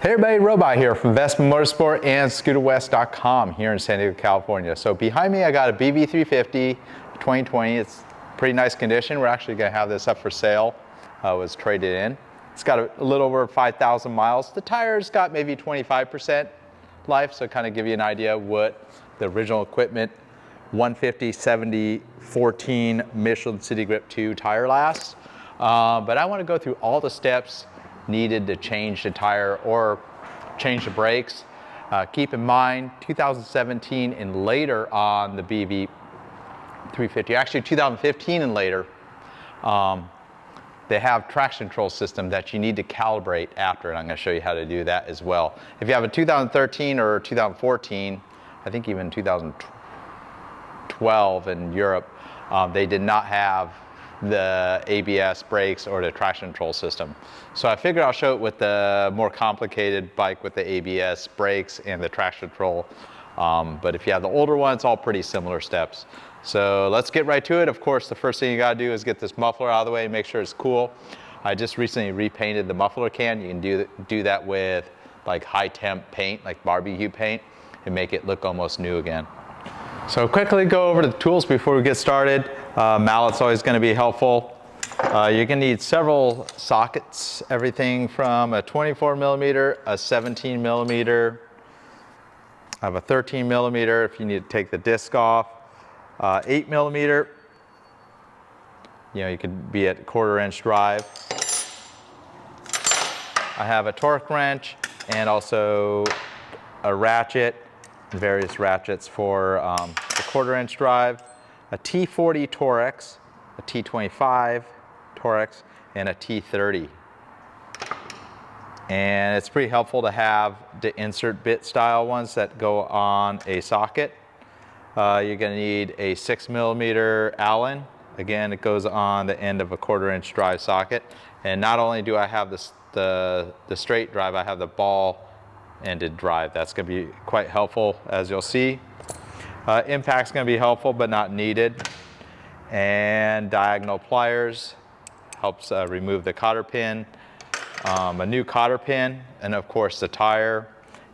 Hey everybody, Robot here from Vespa Motorsport and ScooterWest.com here in San Diego, California. So behind me I got a BV350 2020. It's pretty nice condition. We're actually going to have this up for sale. It was traded in. It's got a little over 5,000 miles. The tires got maybe 25% life, so kind of give you an idea of what the original equipment 150/70/14 Michelin City Grip 2 tire lasts. But I want to go through all the steps needed to change the tire or change the brakes. Keep in mind 2017 and later on the BV350, actually 2015 and later, they have traction control system that you need to calibrate after, and I'm going to show you how to do that as well. If you have a 2013 or 2014, I think even 2012 in Europe, they did not have the ABS brakes or the traction control system. So I figured I'll show it with the more complicated bike with the ABS brakes and the traction control. But if you have the older one, it's all pretty similar steps. So let's get right to it. Of course, the first thing you gotta do is get this muffler out of the way and make sure it's cool. I just recently repainted the muffler can. You can do that with like high temp paint, like barbecue paint, and make it look almost new again. So quickly go over the tools before we get started. Mallet's always going to be helpful. You're going to need several sockets, everything from a 24 millimeter, a 17 millimeter, I have a 13 millimeter if you need to take the disc off, 8 millimeter, you could be at 1/4 inch drive. I have a torque wrench and also a ratchet, various ratchets for the 1/4 inch drive, a T40 Torex, a T25 Torex, and a T30. And it's pretty helpful to have the insert bit style ones that go on a socket. You're going to need a 6 millimeter Allen. Again, it goes on the end of a 1/4 inch drive socket. And not only do I have the straight drive, I have the ball ended drive. That's going to be quite helpful, as you'll see. Impact's going to be helpful but not needed. And diagonal pliers helps remove the cotter pin. A new cotter pin, and of course the tire.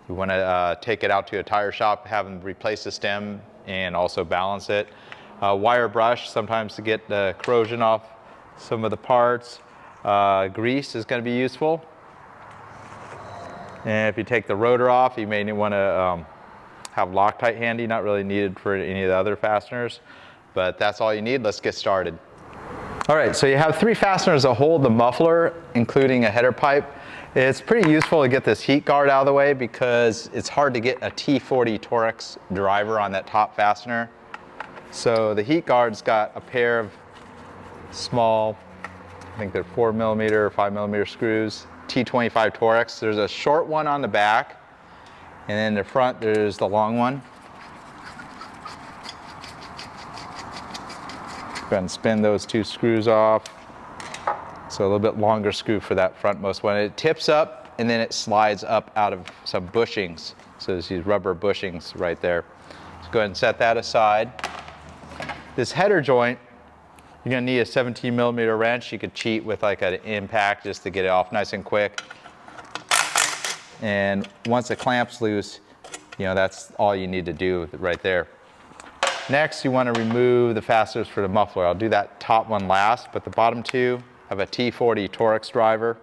You want to take it out to a tire shop, have them replace the stem and also balance it. Wire brush, sometimes to get the corrosion off some of the parts. Grease is going to be useful. And if you take the rotor off, you may want to have Loctite handy, not really needed for any of the other fasteners, but that's all you need. Let's get started. All right, so you have 3 fasteners that hold the muffler, including a header pipe. It's pretty useful to get this heat guard out of the way because it's hard to get a T40 Torex driver on that top fastener. So the heat guard's got a pair of small, I think they're 4 millimeter or 5 millimeter screws, T25 Torex. There's a short one on the back, and then in the front there's the long one. Go ahead and spin those 2 screws off. So a little bit longer screw for that frontmost one. It tips up and then it slides up out of some bushings. So there's these rubber bushings right there. So go ahead and set that aside. This header joint, you're going to need a 17 millimeter wrench. You could cheat with like an impact just to get it off nice and quick. And once the clamp's loose, that's all you need to do right there. Next, you want to remove the fasteners for the muffler. I'll do that top one last, but the bottom 2 have a T40 Torex driver.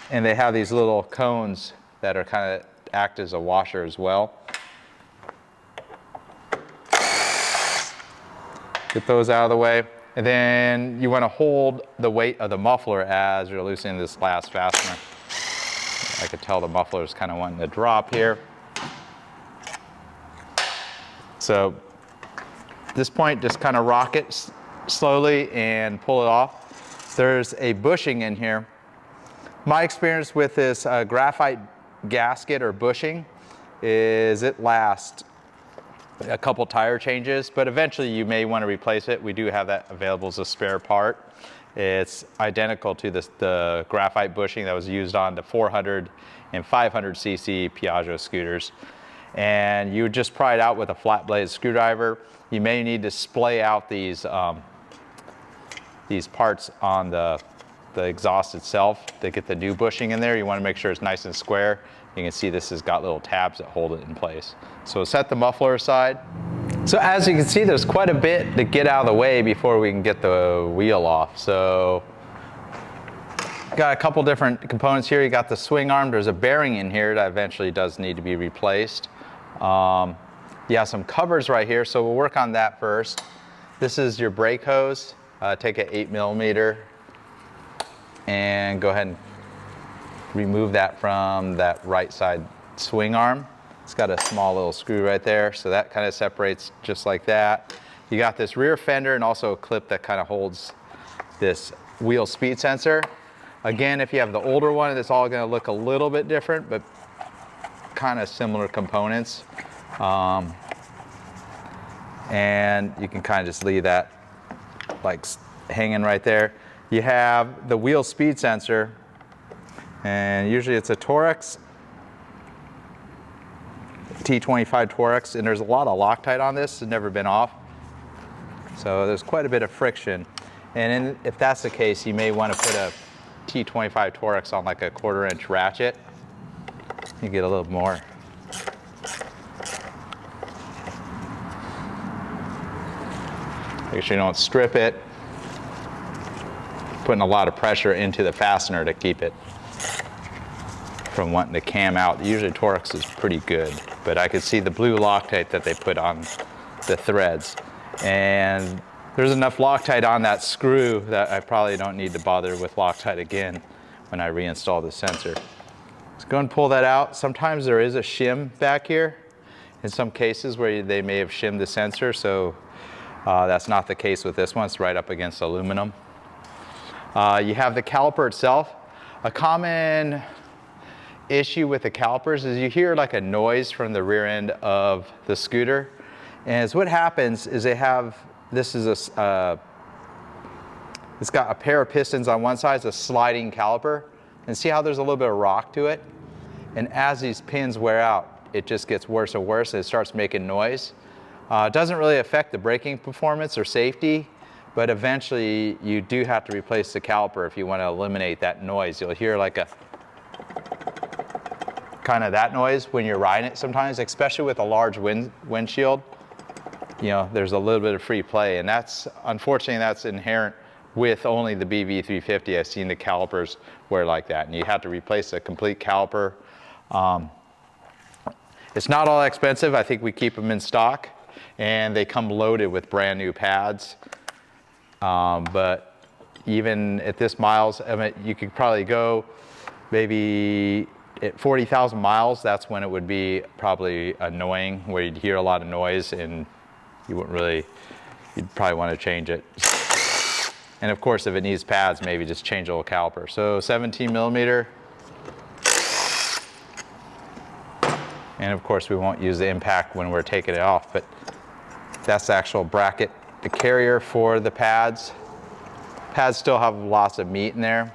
And they have these little cones that are kind of act as a washer as well. Get those out of the way. And then you want to hold the weight of the muffler as you're loosening this last fastener. I could tell the muffler is kind of wanting to drop here. So at this point, just kind of rock it slowly and pull it off. There's a bushing in here. My experience with this graphite gasket or bushing is it lasts a couple tire changes, but eventually you may want to replace it. We do have that available as a spare part. It's identical to the graphite bushing that was used on the 400 and 500 cc Piaggio scooters. And you would just pry it out with a flat blade screwdriver. You may need to splay out these parts on the the exhaust itself to get the new bushing in there. You want to make sure it's nice and square. You can see this has got little tabs that hold it in place. So set the muffler aside. So as you can see, there's quite a bit to get out of the way before we can get the wheel off. So got a couple different components here. You got the swing arm. There's a bearing in here that eventually does need to be replaced. You have some covers right here, so we'll work on that first. This is your brake hose. Take an 8mm and go ahead and remove that from that right side swing arm. It's got a small little screw right there, so that kind of separates just like that. You got this rear fender and also a clip that kind of holds this wheel speed sensor. Again, if you have the older one, it's all going to look a little bit different, but kind of similar components. And you can kind of just leave that like hanging right there. You have the wheel speed sensor, and usually it's a Torx, T25 Torx, and there's a lot of Loctite on this. It's never been off. So there's quite a bit of friction. And if that's the case, you may want to put a T25 Torx on like a 1/4-inch ratchet. You get a little more. Make sure you don't strip it. Putting a lot of pressure into the fastener to keep it from wanting to cam out. Usually Torx is pretty good, but I could see the blue Loctite that they put on the threads. And there's enough Loctite on that screw that I probably don't need to bother with Loctite again when I reinstall the sensor. Let's go and pull that out. Sometimes there is a shim back here in some cases where they may have shimmed the sensor, so that's not the case with this one. It's right up against aluminum. You have the caliper itself. A common issue with the calipers is you hear like a noise from the rear end of the scooter. And what happens is they have, this is it's got a pair of pistons on one side, it's a sliding caliper. And see how there's a little bit of rock to it? And as these pins wear out, it just gets worse and worse, and it starts making noise. It doesn't really affect the braking performance or safety, but eventually you do have to replace the caliper if you want to eliminate that noise. You'll hear like a kind of that noise when you're riding it sometimes, especially with a large windshield. You know, there's a little bit of free play, and that's, unfortunately, that's inherent with only the BV350. I've seen the calipers wear like that, and you have to replace a complete caliper. It's not all expensive. I think we keep them in stock, and they come loaded with brand new pads. But even at this miles, I mean, you could probably go maybe at 40,000 miles. That's when it would be probably annoying, where you'd hear a lot of noise and you wouldn't really, you'd probably want to change it. And of course, if it needs pads, maybe just change a little caliper. So 17mm. And of course, we won't use the impact when we're taking it off, but that's the actual bracket, the carrier for the pads. Pads still have lots of meat in there.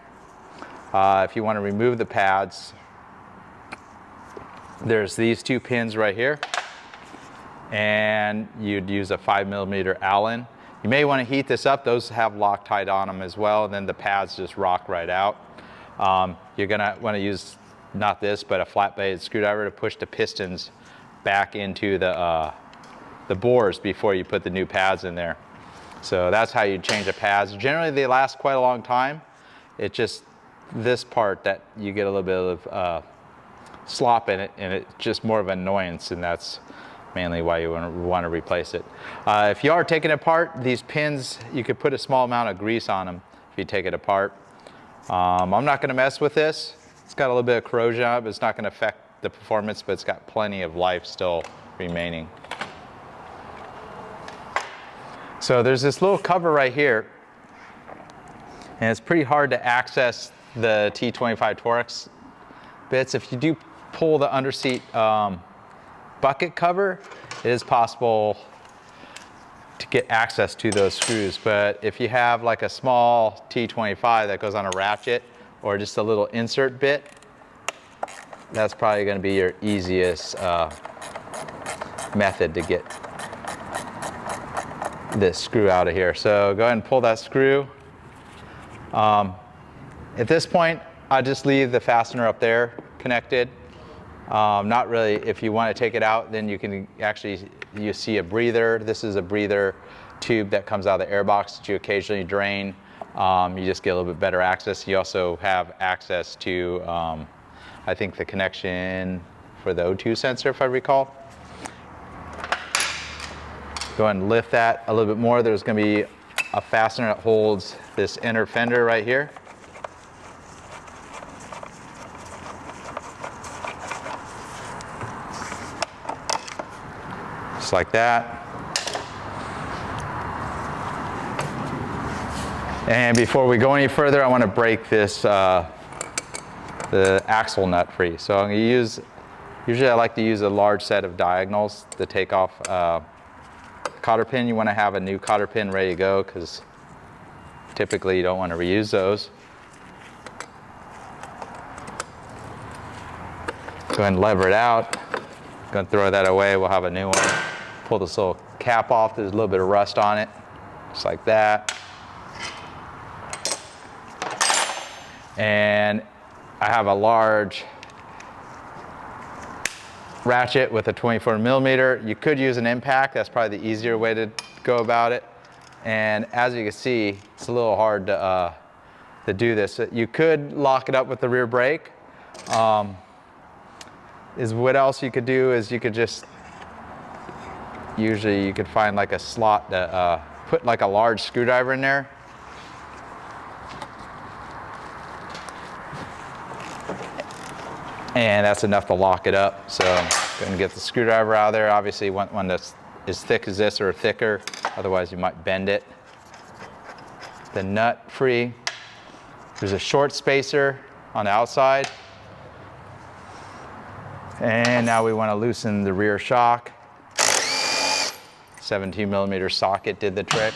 If you want to remove the pads, there's these two pins right here, and you'd use a 5mm Allen. You may want to heat this up. Those have Loctite on them as well, and then the pads just rock right out. You're gonna want to use not this, but a flat blade screwdriver to push the pistons back into the bores before you put the new pads in there. So that's how you change the pads. Generally, they last quite a long time. It's just this part that you get a little bit of slop in it, and it's just more of an annoyance, and that's mainly why you want to replace it. If you are taking it apart, these pins, you could put a small amount of grease on them if you take it apart. I'm not going to mess with this. It's got a little bit of corrosion on it, but it's not going to affect the performance, but it's got plenty of life still remaining. So there's this little cover right here, and it's pretty hard to access the T25 Torx bits. If you do pull the underseat bucket cover, it is possible to get access to those screws. But if you have like a small T25 that goes on a ratchet, or just a little insert bit, that's probably going to be your easiest method to get this screw out of here. So go ahead and pull that screw. At this point, I just leave the fastener up there connected. Not really, if you want to take it out, then you can actually, you see a breather. This is a breather tube that comes out of the airbox that you occasionally drain. You just get a little bit better access. You also have access to, I think, the connection for the O2 sensor, if I recall. Go ahead and lift that a little bit more. There's going to be a fastener that holds this inner fender right here. Just like that. And before we go any further, I want to break this, the axle nut free. So I'm going to use, usually I like to use a large set of diagonals to take off cotter pin. You want to have a new cotter pin ready to go because typically you don't want to reuse those. Go ahead and lever it out. Going to throw that away. We'll have a new one. Pull this little cap off. There's a little bit of rust on it, just like that. And I have a large ratchet with a 24mm. You could use an impact. That's probably the easier way to go about it. And as you can see, it's a little hard to do this. You could lock it up with the rear brake. What else you could do is you could just, usually you could find like a slot to put like a large screwdriver in there. And that's enough to lock it up. So go ahead and get the screwdriver out of there. Obviously you want one that's as thick as this or thicker, otherwise you might bend it. The nut free. There's a short spacer on the outside. And now we want to loosen the rear shock. 17mm socket did the trick.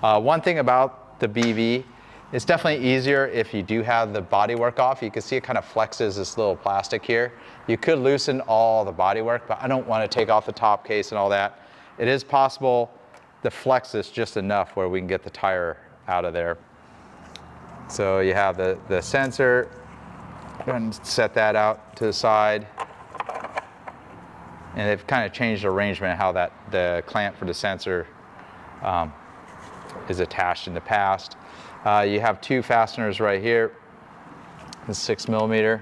One thing about the BV, it's definitely easier if you do have the bodywork off. You can see it kind of flexes this little plastic here. You could loosen all the bodywork, but I don't want to take off the top case and all that. It is possible to flex this just enough where we can get the tire out of there. So you have the sensor. Go ahead and set that out to the side. And they've kind of changed the arrangement of how the clamp for the sensor is attached in the past. You have two fasteners right here, the 6mm.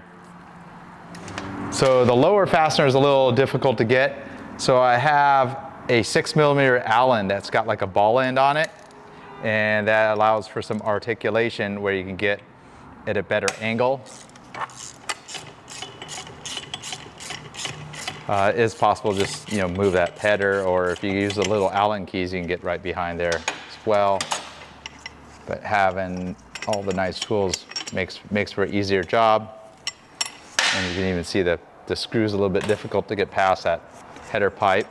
So the lower fastener is a little difficult to get. So I have a 6mm Allen that's got like a ball end on it, and that allows for some articulation where you can get at a better angle. It is possible to just move that header, or if you use the little Allen keys, you can get right behind there as well. But having all the nice tools makes for an easier job. And you can even see the screws a little bit difficult to get past that header pipe.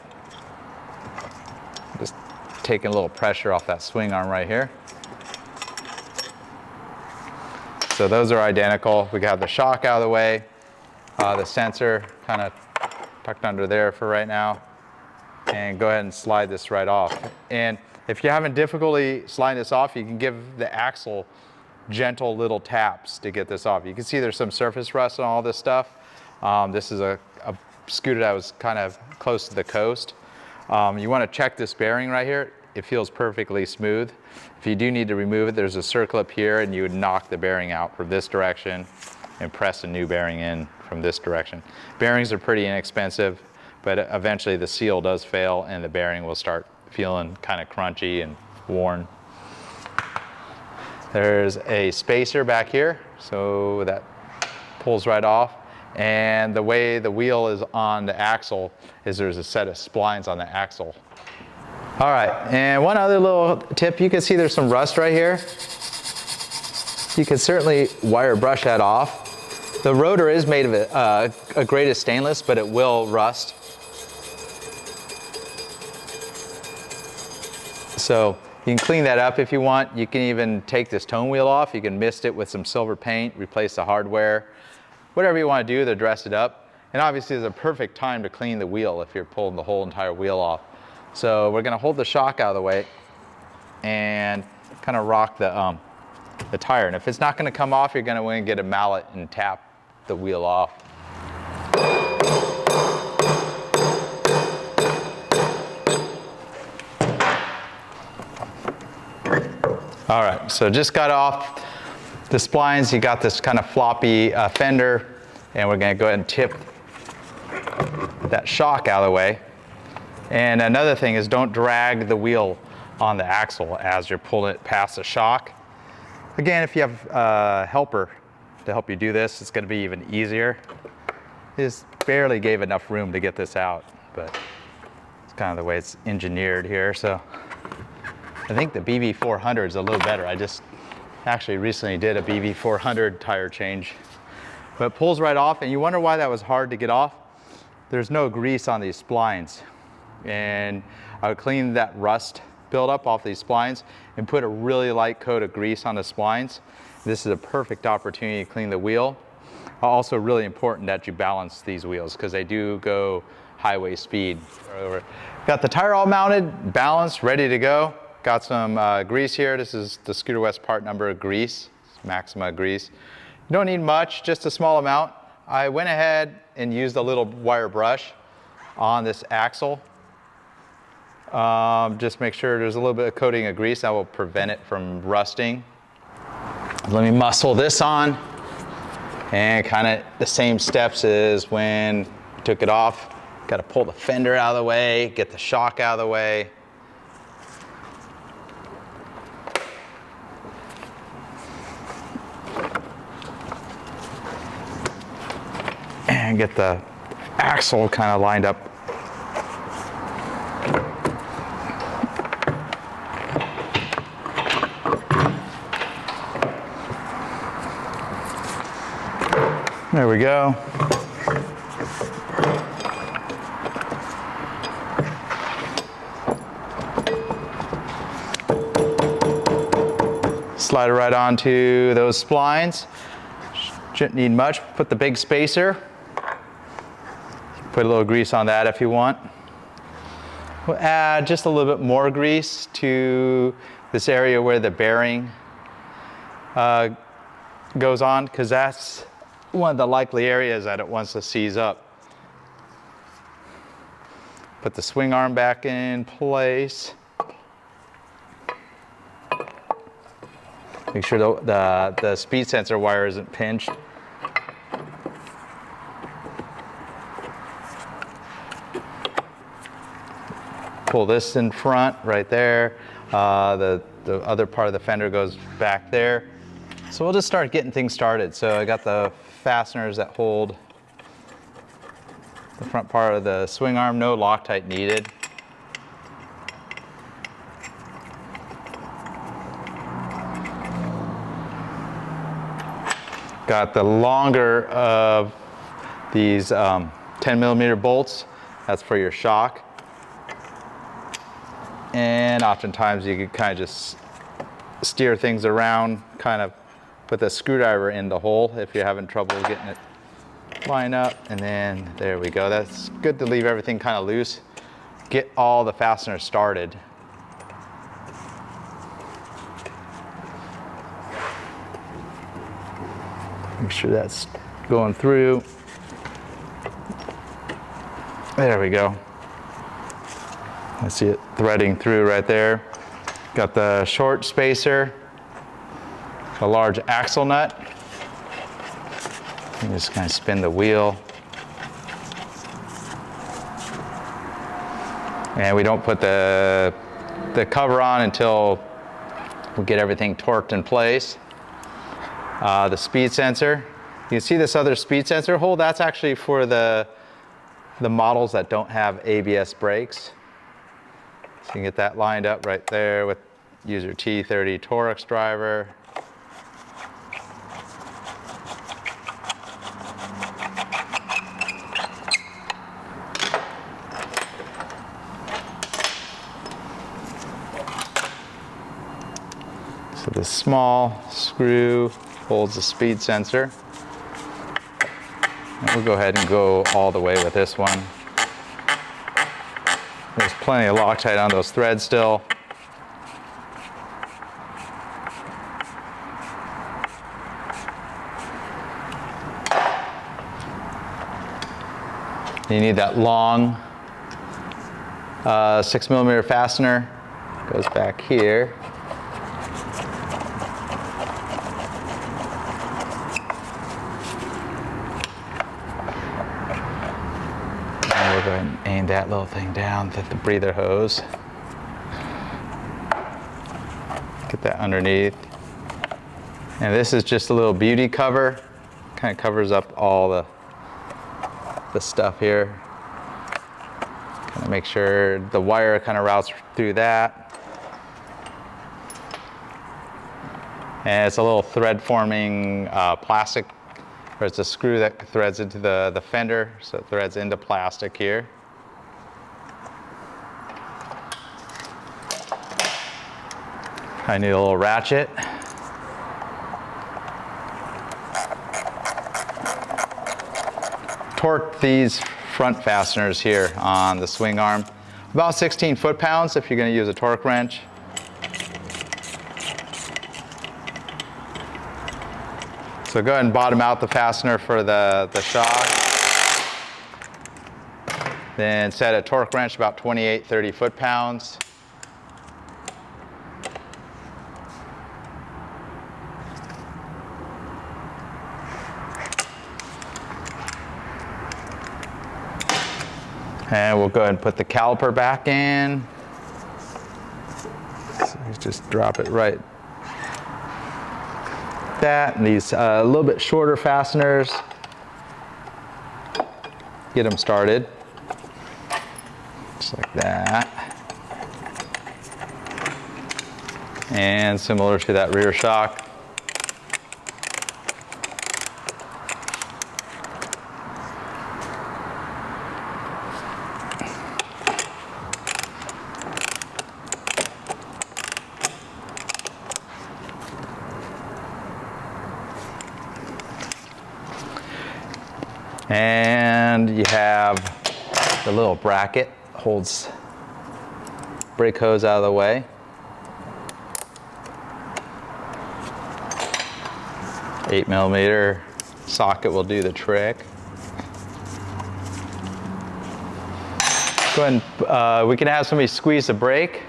Just taking a little pressure off that swing arm right here. So those are identical. We got the shock out of the way. The sensor kind of tucked under there for right now. And go ahead and slide this right off. And if you're having difficulty sliding this off, you can give the axle gentle little taps to get this off. You can see there's some surface rust on all this stuff. This is a scooter that was kind of close to the coast. You want to check this bearing right here. It feels perfectly smooth. If you do need to remove it, there's a circle up here, and you would knock the bearing out from this direction and press a new bearing in from this direction. Bearings are pretty inexpensive, but eventually the seal does fail and the bearing will start feeling kind of crunchy and worn. There's a spacer back here, so that pulls right off. And the way the wheel is on the axle is there's a set of splines on the axle. All right, and one other little tip, you can see there's some rust right here. You can certainly wire brush that off. The rotor is made of a grade of stainless, but it will rust. So you can clean that up if you want. You can even take this tone wheel off. You can mist it with some silver paint, replace the hardware, whatever you want to do to dress it up. And obviously it's a perfect time to clean the wheel if you're pulling the whole entire wheel off. So we're going to hold the shock out of the way and kind of rock the the tire. And if it's not going to come off, you're going to want to get a mallet and tap the wheel off. All right, so just got off the splines. You got this kind of floppy fender, and we're going to go ahead and tip that shock out of the way. And another thing is, don't drag the wheel on the axle as you're pulling it past the shock. Again, if you have a helper to help you do this, it's going to be even easier. Just barely gave enough room to get this out, but it's kind of the way it's engineered here. So I think the BV400 is a little better. I just actually recently did a BV400 tire change. But it pulls right off, and you wonder why that was hard to get off. There's no grease on these splines. And I would clean that rust buildup off these splines and put a really light coat of grease on the splines. This is a perfect opportunity to clean the wheel. Also really important that you balance these wheels because they do go highway speed. Got the tire all mounted, balanced, ready to go. Got some grease here. This is the Scooter West part number of grease, Maxima grease. You don't need much, just a small amount. I went ahead and used a little wire brush on this axle. Just make sure there's a little bit of coating of grease that will prevent it from rusting. Let me muscle this on, and kind of the same steps as when I took it off. Got to pull the fender out of the way, get the shock out of the way. And get the axle kind of lined up. There we go. Slide it right onto those splines. Shouldn't need much. Put the big spacer. Put a little grease on that if you want. We'll add just a little bit more grease to this area where the bearing goes on, because that's one of the likely areas that it wants to seize up. Put the swing arm back in place. Make sure the speed sensor wire isn't pinched. Pull this in front right there. The other part of the fender goes back there. So we'll just start getting things started. So I got the fasteners that hold the front part of the swing arm, no Loctite needed. Got the longer of these 10mm bolts. That's for your shock. And oftentimes you can kind of just steer things around, kind of put the screwdriver in the hole if you're having trouble getting it lined up. And then there we go. That's good to leave everything kind of loose. Get all the fasteners started. Make sure that's going through. There we go. I see it threading through right there. Got the short spacer, a large axle nut. You just kind of spin the wheel. And we don't put the cover on until we get everything torqued in place. The speed sensor. You can see this other speed sensor hole. That's actually for the models that don't have ABS brakes. So you can get that lined up right there with user T30 Torx driver. So the small screw holds the speed sensor. And we'll go ahead and go all the way with this one. There's plenty of Loctite on those threads still. You need that long 6mm fastener. Goes back here. And we'll go ahead and aim that little thing down with the breather hose. Get that underneath. And this is just a little beauty cover. Kind of covers up all the stuff here. Kind of make sure the wire kind of routes through that. And it's a little thread forming plastic, or it's a screw that threads into the fender, so it threads into plastic here. I need a little ratchet. Torque these front fasteners here on the swing arm. About 16 foot-pounds if you're going to use a torque wrench. So go ahead and bottom out the fastener for the shock. Then set a torque wrench about 28, 30 foot-pounds. And we'll go ahead and put the caliper back in. So just drop it right. That, and these a little bit shorter fasteners. Get them started. Just like that. And similar to that rear shock. And you have the little bracket, holds brake hose out of the way. $8mm socket will do the trick. Go ahead and, we can have somebody squeeze the brake.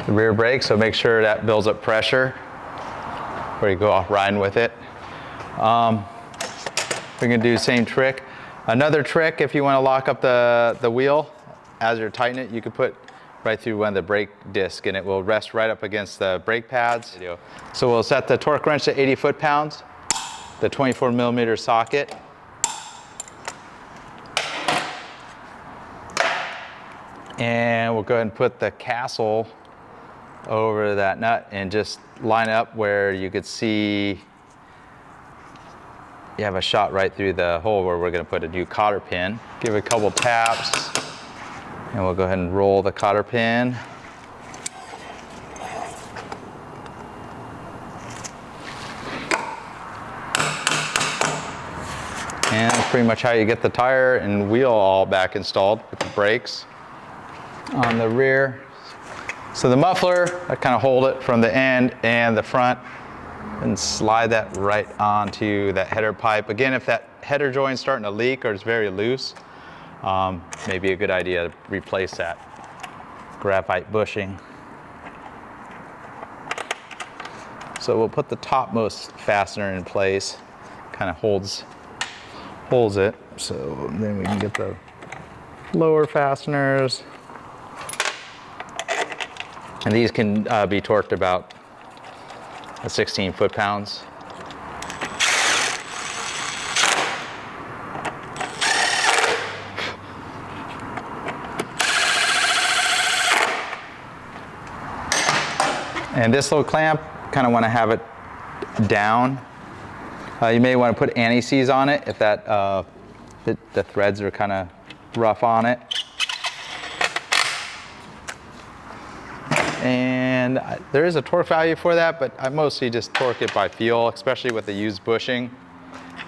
The rear brake, so make sure that builds up pressure before you go off riding with it. We're going to do the same trick. Another trick, if you want to lock up the wheel, as you're tightening it, you can put right through one of the brake discs and it will rest right up against the brake pads. So we'll set the torque wrench to 80 foot-pounds, the 24mm socket. And we'll go ahead and put the castle over that nut and just line up where you could see you have a shot right through the hole where we're going to put a new cotter pin. Give it a couple taps and we'll go ahead and roll the cotter pin. And that's pretty much how you get the tire and wheel all back installed with the brakes on the rear. So the muffler, I kind of hold it from the end and the front and slide that right onto that header pipe. Again, if that header joint's starting to leak or it's very loose, maybe a good idea to replace that graphite bushing. So we'll put the topmost fastener in place, kind of holds it. So then we can get the lower fasteners. And these can be torqued about 16 foot-pounds. And this little clamp, kind of want to have it down. You may want to put anti-seize on it if that the threads are kind of rough on it. And there is a torque value for that, but I mostly just torque it by feel, especially with the used bushing.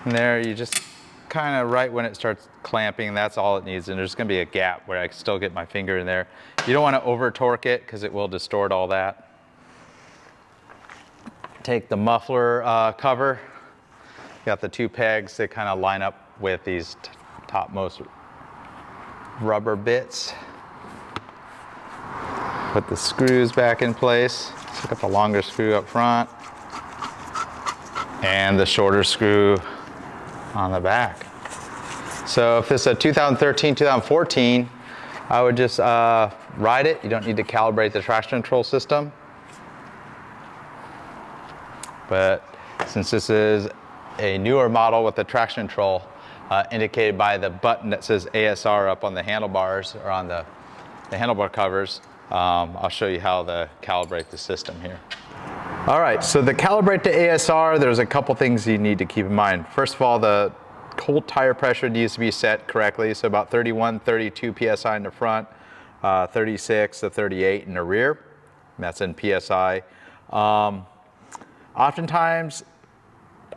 And there, you just kind of right when it starts clamping, that's all it needs. And there's going to be a gap where I can still get my finger in there. You don't want to over torque it because it will distort all that. Take the muffler cover, got the two pegs that kind of line up with these topmost rubber bits. Put the screws back in place. So got the longer screw up front and the shorter screw on the back. So if it's a 2013, 2014, I would just ride it. You don't need to calibrate the traction control system. But since this is a newer model with the traction control, indicated by the button that says ASR up on the handlebars or on the handlebar covers, I'll show you how to calibrate the system here. All right, so to calibrate the ASR, there's a couple things you need to keep in mind. First of all, the cold tire pressure needs to be set correctly, so about 31, 32 PSI in the front, 36 to 38 in the rear. And that's in PSI. Oftentimes,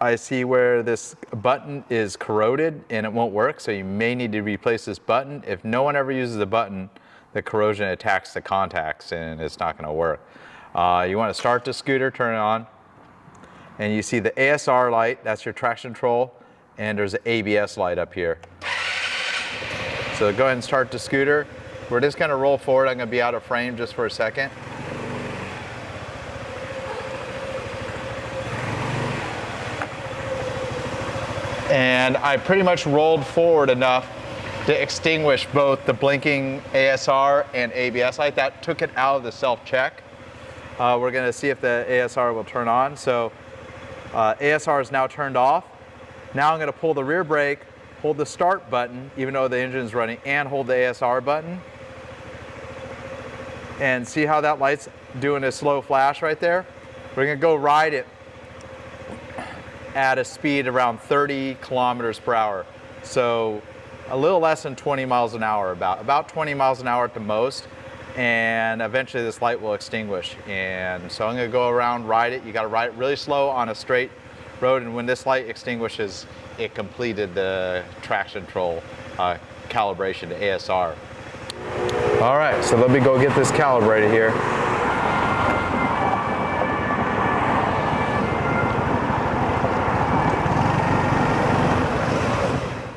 I see where this button is corroded and it won't work, so you may need to replace this button. If no one ever uses the button, the corrosion attacks the contacts and it's not going to work. You want to start the scooter, turn it on, and you see the ASR light, that's your traction control, and there's an ABS light up here. So go ahead and start the scooter. We're just going to roll forward. I'm going to be out of frame just for a second. And I pretty much rolled forward enough to extinguish both the blinking ASR and ABS light. That took it out of the self-check. We're going to see if the ASR will turn on. So ASR is now turned off. Now I'm going to pull the rear brake, hold the start button, even though the engine's running, and hold the ASR button. And see how that light's doing a slow flash right there? We're going to go ride it at a speed around 30 kilometers per hour. So a little less than 20 miles an hour, about 20 miles an hour at the most. And eventually this light will extinguish. And so I'm going to go around, ride it. You got to ride it really slow on a straight road. And when this light extinguishes, it completed the traction control calibration to ASR. All right, so let me go get this calibrated here.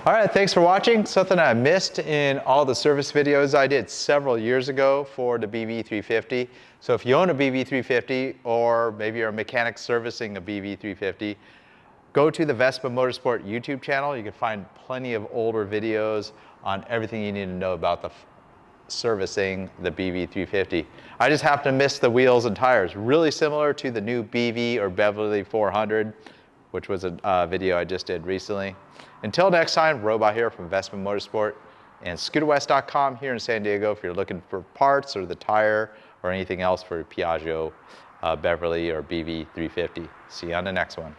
All right, thanks for watching. Something I missed in all the service videos I did several years ago for the BV350. So if you own a BV350 or maybe you're a mechanic servicing a BV350, go to the Vespa Motorsport YouTube channel. You can find plenty of older videos on everything you need to know about the servicing the BV350. I just happened to miss the wheels and tires. Really similar to the new BV or Beverly 400, which was a video I just did recently. Until next time, Robot here from Vespa Motorsport and ScooterWest.com here in San Diego if you're looking for parts or the tire or anything else for Piaggio, Beverly, or BV350. See you on the next one.